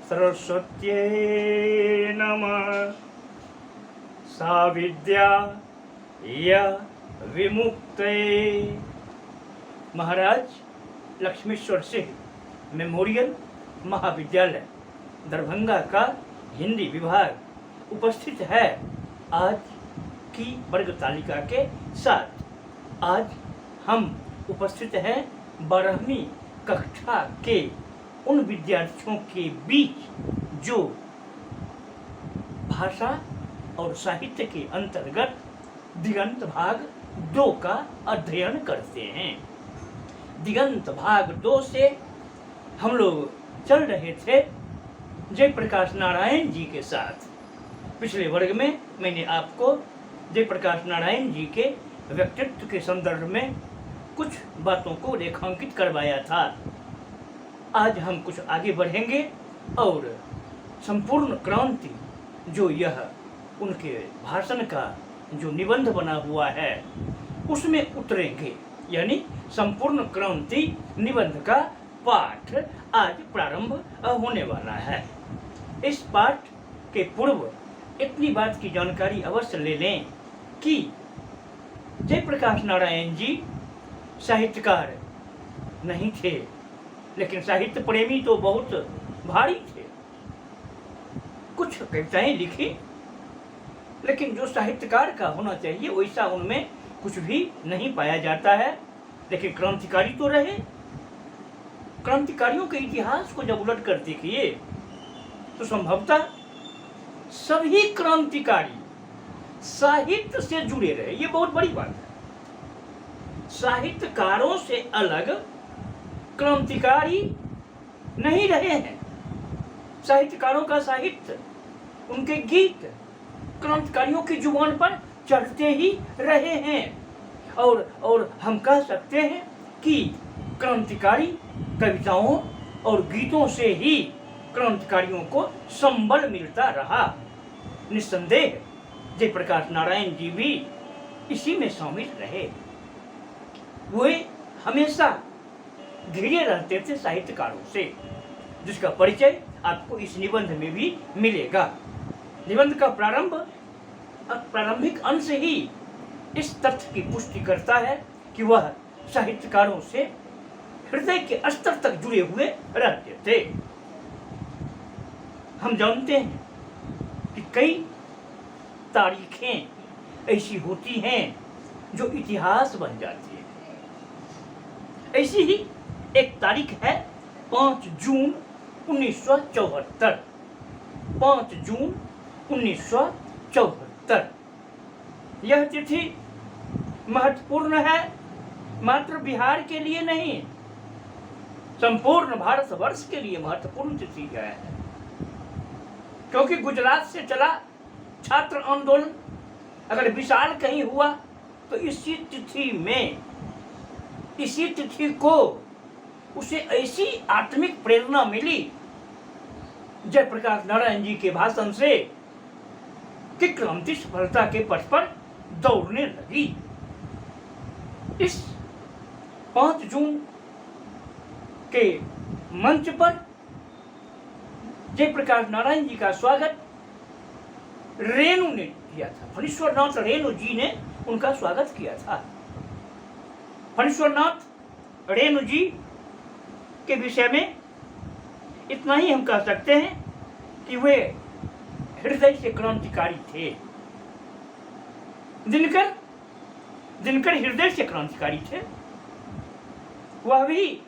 सरस्वत्यै नमः। सा विद्या या विमुक्तये। महाराज लक्ष्मेश्वर सिंह मेमोरियल महाविद्यालय दरभंगा का हिंदी विभाग उपस्थित है आज की वर्ग तालिका के साथ। आज हम उपस्थित हैं 12वीं कक्षा के उन विद्यार्थियों के बीच जो भाषा और साहित्य के अंतर्गत दिगंत भाग 2 का अध्ययन करते हैं। दिगंत भाग 2 से हम लोग चल रहे थे जयप्रकाश नारायण जी के साथ। पिछले वर्ग में मैंने आपको जयप्रकाश नारायण जी के व्यक्तित्व के संदर्भ में कुछ बातों को रेखांकित करवाया था। आज हम कुछ आगे बढ़ेंगे और संपूर्ण क्रांति जो यह उनके भाषण का जो निबंध बना हुआ है उसमें उतरेंगे, यानी संपूर्ण क्रांति निबंध का पाठ आज प्रारंभ होने वाला है। इस पाठ के पूर्व इतनी बात की जानकारी अवश्य ले लें कि जयप्रकाश नारायण जी साहित्यकार नहीं थे, लेकिन साहित्य प्रेमी तो बहुत भारी थे। कुछ कविताएं लिखी, लेकिन जो साहित्यकार का होना चाहिए वैसा उनमें कुछ भी नहीं पाया जाता है। लेकिन क्रांतिकारी तो रहे। क्रांतिकारियों के इतिहास को जब उलट कर देखिए तो संभवतः सभी क्रांतिकारी साहित्य से जुड़े रहे। ये बहुत बड़ी बात है। साहित्यकारों से अलग क्रांतिकारी नहीं रहे हैं। साहित्यकारों का साहित्य, उनके गीत क्रांतिकारियों की जुबान पर चढ़ते ही रहे हैं। और हम कह सकते हैं कि क्रांतिकारी कविताओं और गीतों से ही क्रांतिकारियों को संबल मिलता रहा। निस्संदेह जयप्रकाश नारायण जी भी इसी में शामिल रहे। वे हमेशा घिरे रहते थे साहित्यकारों से, जिसका परिचय आपको इस निबंध में भी मिलेगा। निबंध का प्रारंभिक अंश ही इस तथ्य की पुष्टि करता है कि वह साहित्यकारों से हृदय के स्तर तक जुड़े हुए रहते थे। हम जानते हैं कि कई तारीखें ऐसी होती हैं जो इतिहास बन जाती है। ऐसी ही एक तारीख है 5 जून 1974। 5 जून 1974। यह तिथि महत्वपूर्ण है, मात्र बिहार के लिए नहीं, संपूर्ण भारतवर्ष के लिए महत्वपूर्ण तिथि है। क्योंकि गुजरात से चला छात्र आंदोलन अगर विशाल कहीं हुआ तो इसी तिथि में, इसी तिथि को उसे ऐसी आत्मिक प्रेरणा मिली जयप्रकाश नारायण जी के भाषण से कि क्रांति सफलता के पथ पर दौड़ने लगी। इस 5 जून के मंच पर जयप्रकाश नारायण जी का स्वागत रेणु ने किया था। फणीश्वरनाथ रेणु जी ने उनका स्वागत किया था। फणीश्वरनाथ रेणु जी के विषय में इतना ही हम कह सकते हैं कि वे हृदय से क्रांतिकारी थे। दिनकर हृदय से क्रांतिकारी थे। वह भी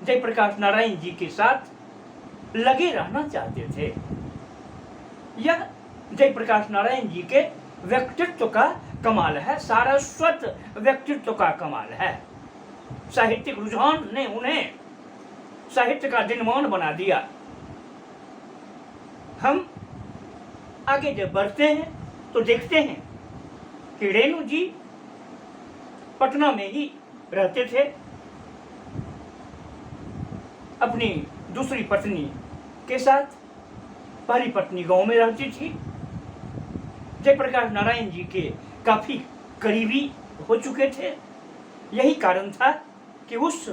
जयप्रकाश नारायण जी के साथ लगे रहना चाहते थे। यह जयप्रकाश नारायण जी के व्यक्तित्व का कमाल है, सारस्वत व्यक्तित्व का कमाल है। साहित्यिक रुझान ने उन्हें साहित्य का दिनमान बना दिया। हम आगे जब बढ़ते हैं तो देखते हैं कि रेणु जी पटना में ही रहते थे। अपनी दूसरी पत्नी के साथ। पहली पत्नी गांव में रहती थी। जयप्रकाश नारायण जी के काफी करीबी हो चुके थे। यही कारण था कि उस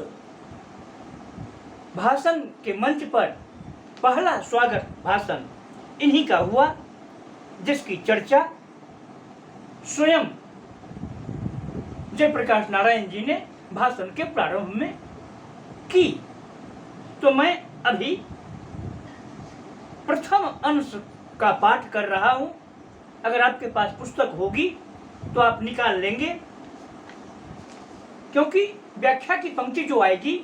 भाषण के मंच पर पहला स्वागत भाषण इन्हीं का हुआ, जिसकी चर्चा स्वयं जयप्रकाश नारायण जी ने भाषण के प्रारंभ में की। तो मैं अभी प्रथम अंश का पाठ कर रहा हूं। अगर आपके पास पुस्तक होगी तो आप निकाल लेंगे, क्योंकि व्याख्या की पंक्ति जो आएगी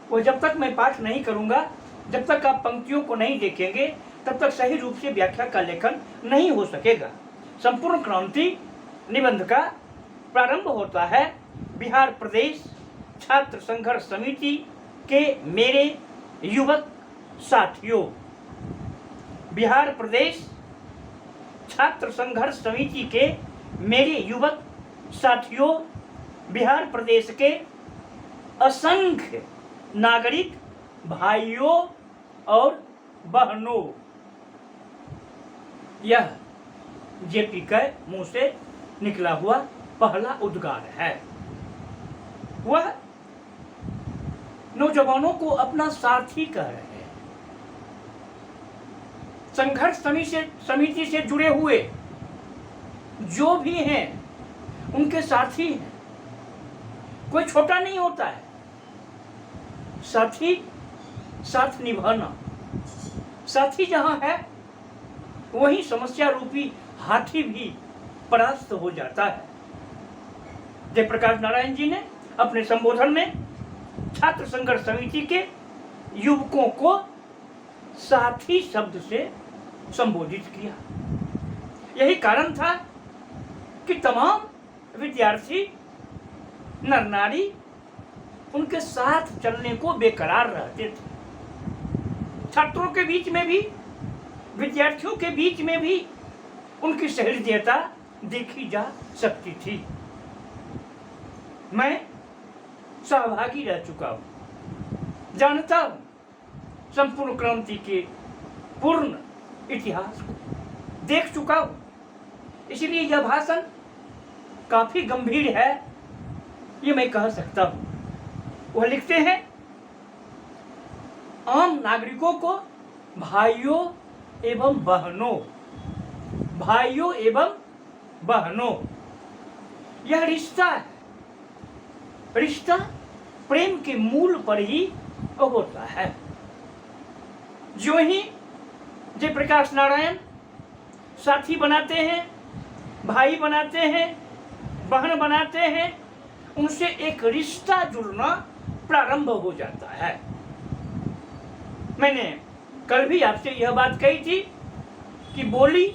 वो जब तक मैं पाठ नहीं करूंगा, जब तक आप पंक्तियों को नहीं देखेंगे, तब तक सही रूप से व्याख्या का लेखन नहीं हो सकेगा। संपूर्ण क्रांति निबंध का प्रारंभ होता है बिहार प्रदेश छात्र संघर्ष समिति के मेरे युवक साथियों। बिहार प्रदेश छात्र संघर्ष समिति के मेरे युवक साथियों, बिहार प्रदेश के असंख्य नागरिक भाइयों और बहनों, यह जेपी के मुंह से निकला हुआ पहला उद्गार है। वह नौजवानों को अपना साथी कह रहे हैं। संघर्ष समिति से जुड़े हुए जो भी हैं उनके साथी हैं। कोई छोटा नहीं होता है। साथी साथ निभाना, साथी जहां है वहीं समस्या रूपी हाथी भी परास्त हो जाता है। जयप्रकाश नारायण जी ने अपने संबोधन में छात्र संघर्ष समिति के युवकों को साथी शब्द से संबोधित किया। यही कारण था कि तमाम विद्यार्थी नर नारी उनके साथ चलने को बेकरार रहते थे। छात्रों के बीच में भी, विद्यार्थियों के बीच में भी उनकी सहृदयता देखी जा सकती थी। मैं सहभागी रह चुका हूं, जानता हूं संपूर्ण क्रांति के पूर्ण इतिहास को, देख चुका हूं। इसलिए यह भाषण काफी गंभीर है, ये मैं कह सकता हूं। वह लिखते हैं, आम नागरिकों को भाइयों एवं बहनों, भाइयों एवं बहनों, यह रिश्ता है। रिश्ता प्रेम के मूल पर ही होता है। जो ही जयप्रकाश नारायण साथी बनाते हैं, भाई बनाते हैं, बहन बनाते हैं, उनसे एक रिश्ता जुड़ना प्रारंभ हो जाता है। मैंने कल भी आपसे यह बात कही थी कि बोली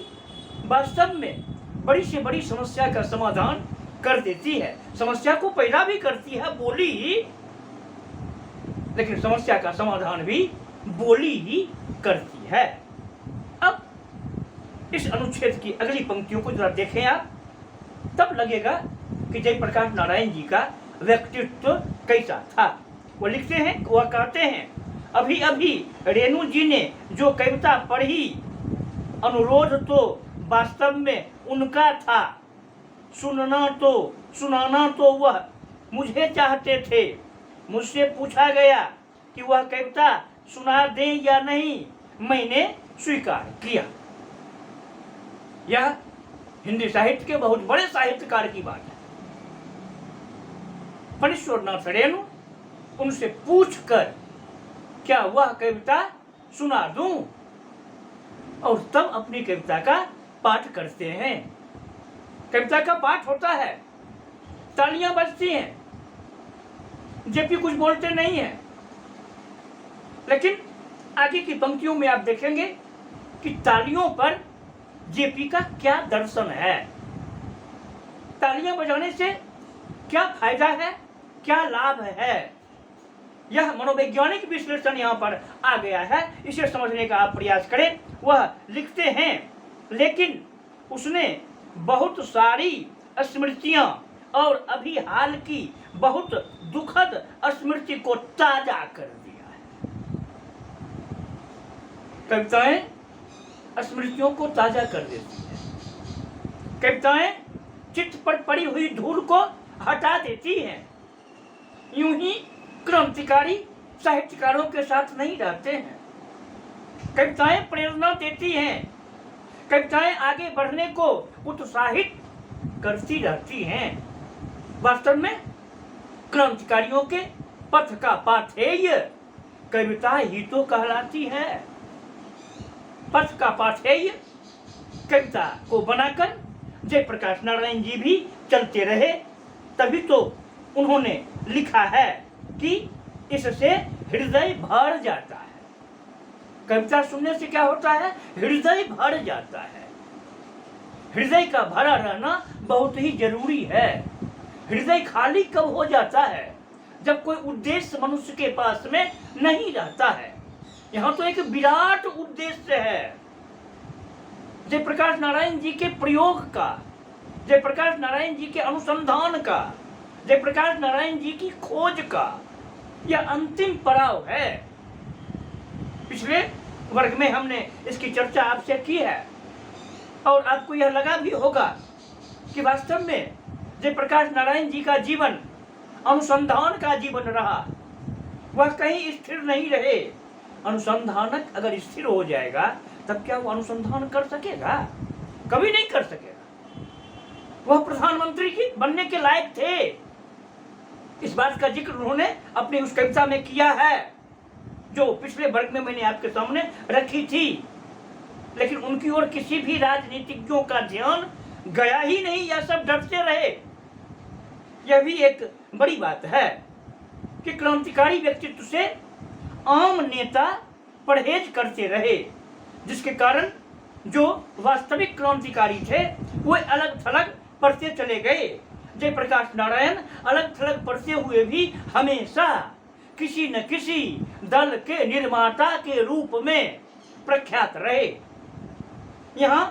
वास्तव में बड़ी से बड़ी समस्या का समाधान कर देती है। समस्या को पैदा भी करती है बोली ही, लेकिन समस्या का समाधान भी बोली ही करती है। अब इस अनुच्छेद की अगली पंक्तियों को जरा देखें आप, तब लगेगा कि जयप्रकाश नारायण जी का व्यक्तित्व कैसा था। वो लिखते हैं, वह कहते हैं, अभी अभी रेणु जी ने जो कविता पढ़ी, अनुरोध तो वास्तव में उनका था, सुनाना तो वह मुझे चाहते थे। मुझसे पूछा गया कि वह कविता सुना दें या नहीं, मैंने स्वीकार किया। यह हिंदी साहित्य के बहुत बड़े साहित्यकार की बात है। फणीश्वरनाथ रेणु उनसे पूछकर क्या वह कविता सुना दूं, और तब अपनी कविता का पाठ करते हैं। कविता का पाठ होता है, तालियां बजती हैं, जेपी कुछ बोलते नहीं है, लेकिन आगे की पंक्तियों में आप देखेंगे कि तालियों पर जेपी का क्या दर्शन है। तालियां बजाने से क्या फायदा है, क्या लाभ है, यह मनोवैज्ञानिक विश्लेषण यहाँ पर आ गया है। इसे समझने का आप प्रयास करें। वह लिखते हैं, लेकिन उसने बहुत सारी स्मृतियां और अभी हाल की बहुत दुखद स्मृति को ताजा कर दिया है। कविताएं स्मृतियों को ताजा कर देती है। कविताएं चित्त पर पड़ी हुई धूल को हटा देती हैं। यूं ही क्रांतिकारी साहित्यकारों के साथ नहीं रहते हैं। कविताएं प्रेरणा देती हैं, कविताएं आगे बढ़ने को उत्साहित करती रहती हैं। वास्तव में क्रांतिकारियों के पथ का पाथेय कविता ही तो कहलाती है। पथ का पाथेय कविता को बनाकर जयप्रकाश नारायण जी भी चलते रहे, तभी तो उन्होंने लिखा है कि इससे हृदय भर जाता है। कविता सुनने से क्या होता है? हृदय भर जाता है। हृदय का भरा रहना बहुत ही जरूरी है। हृदय खाली कब हो जाता है? जब कोई उद्देश्य मनुष्य के पास में नहीं रहता है। यहाँ तो एक विराट उद्देश्य है जयप्रकाश नारायण जी के प्रयोग का, जयप्रकाश नारायण जी के अनुसंधान का, जयप्रकाश नारायण जी की खोज का। यह अंतिम पड़ाव है। पिछले वर्ग में हमने इसकी चर्चा आपसे की है और आपको यह लगा भी होगा कि वास्तव में जयप्रकाश नारायण जी का जीवन अनुसंधान का जीवन रहा। वह कहीं स्थिर नहीं रहे। अनुसंधानक अगर स्थिर हो जाएगा तब क्या वो अनुसंधान कर सकेगा? कभी नहीं कर सकेगा। वह प्रधानमंत्री की बनने के लायक थे। इस बात का जिक्र उन्होंने अपनी उस कविता में किया है जो पिछले वर्ग में मैंने आपके सामने रखी थी। लेकिन उनकी ओर किसी भी राजनीतिज्ञों का ध्यान गया ही नहीं, यह सब डरते रहे। यह भी एक बड़ी बात है कि क्रांतिकारी व्यक्तित्व से आम नेता परहेज करते रहे, जिसके कारण जो वास्तविक क्रांतिकारी थे वो अलग थलग पढ़ते चले गए। जयप्रकाश नारायण अलग थलग पढ़ते हुए भी हमेशा किसी न किसी दल के निर्माता के रूप में प्रख्यात रहे। यहाँ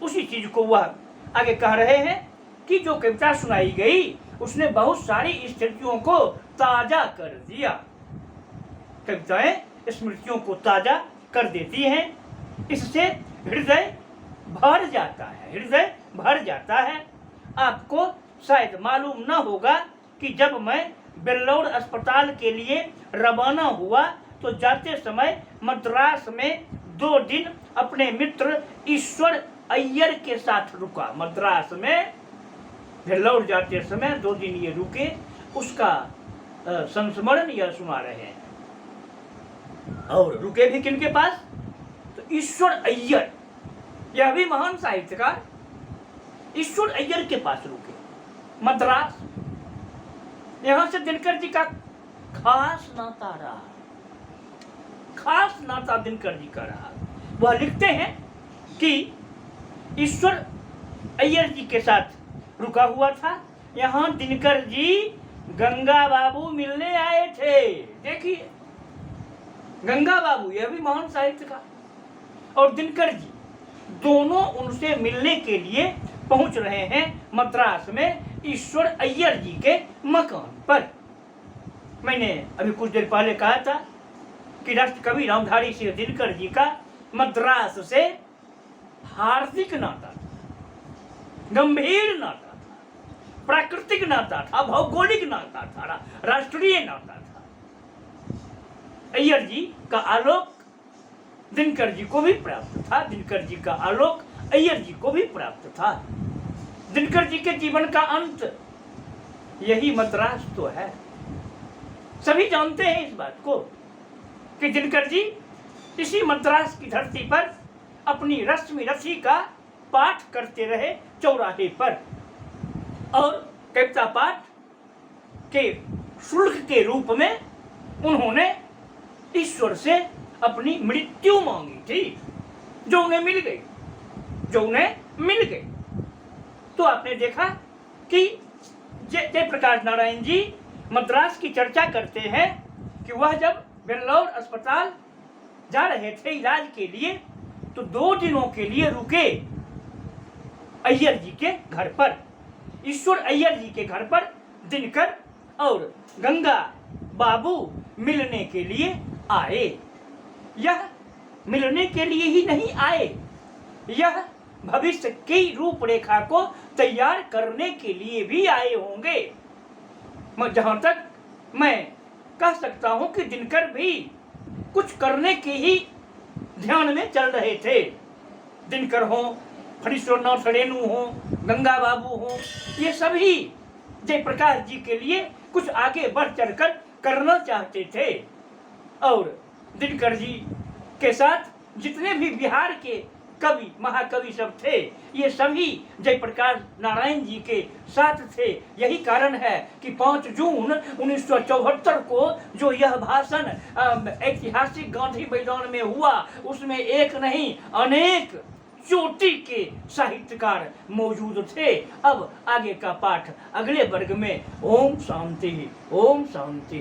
उसी चीज को वह आगे कह रहे हैं कि जो कविता सुनाई गई उसने बहुत सारी स्थितियों को ताजा कर दिया। कविताएं स्मृतियों को ताजा कर देती हैं, इससे हृदय भर जाता है, हृदय भर जाता है। आपको शायद मालूम न होगा कि जब मैं बेल्लौर अस्पताल के लिए रवाना हुआ तो जाते समय मद्रास में 2 दिन अपने मित्र ईश्वर अय्यर के साथ रुका। मद्रास में बेल्लौर जाते समय 2 दिन ये रुके, उसका संस्मरण यह सुना रहे हैं। और रुके भी किनके पास? तो ईश्वर अय्यर, यह भी महान साहित्यकार, ईश्वर अय्यर के पास रुके मद्रास। यहां से दिनकर जी का खास नाता रहा, खास नाता दिनकर जी का रहा। वह लिखते हैं कि ईश्वर अय्यर जी के साथ रुका हुआ था। यहां दिनकर जी गंगा बाबू मिलने आए थे। देखिए, गंगा बाबू यह भी महान साहित्यकार और दिनकर जी दोनों उनसे मिलने के लिए पहुंच रहे हैं मद्रास में ईश्वर अय्यर जी के मकान पर। मैंने अभी कुछ देर पहले कहा था कि राष्ट्र कवि रामधारी सिंह दिनकर जी का मद्रास से हार्दिक नाता था, गंभीर नाता था, प्राकृतिक नाता था, भौगोलिक नाता था, राष्ट्रीय नाता था। अय्यर जी का आलोक दिनकर जी को भी प्राप्त था, दिनकर जी का आलोक अय्यर जी को भी प्राप्त था। दिनकर जी के जीवन का अंत यही मद्रास तो है। सभी जानते हैं इस बात को कि दिनकर जी इसी मद्रास की धरती पर अपनी रश्मि रथी का पाठ करते रहे चौराहे पर, और कविता पाठ के शुल्क के रूप में उन्होंने ईश्वर से अपनी मृत्यु मांगी थी, जो उन्हें मिल गई, जो उन्हें मिल गई। तो आपने देखा कि जयप्रकाश नारायण जी मद्रास की चर्चा करते हैं कि वह जब बेल्लौर अस्पताल जा रहे थे इलाज के लिए तो 2 दिनों के लिए रुके अय्यर जी के घर पर, ईश्वर अय्यर जी के घर पर दिनकर और गंगा बाबू मिलने के लिए आए। यह मिलने के लिए ही नहीं आए, यह भविष्य की रूपरेखा को तैयार करने के लिए भी आए होंगे। जहां तक मैं कह सकता हूं कि दिनकर भी कुछ करने की ही ध्यान में चल रहे थे। दिनकर हो, फणीश्वरनाथ रेणु हो, गंगा बाबू हो, ये सभी जयप्रकाश जी के लिए कुछ आगे बढ़ चढ़कर करना चाहते थे। और दिनकर जी के साथ जितने भी बिहार के कवि महाकवि सब थे, ये सभी जयप्रकाश नारायण जी के साथ थे। यही कारण है कि 5 जून 1974 को जो यह भाषण ऐतिहासिक गांधी मैदान में हुआ, उसमें एक नहीं अनेक चोटी के साहित्यकार मौजूद थे। अब आगे का पाठ अगले वर्ग में। ओम शांति, ओम शांति।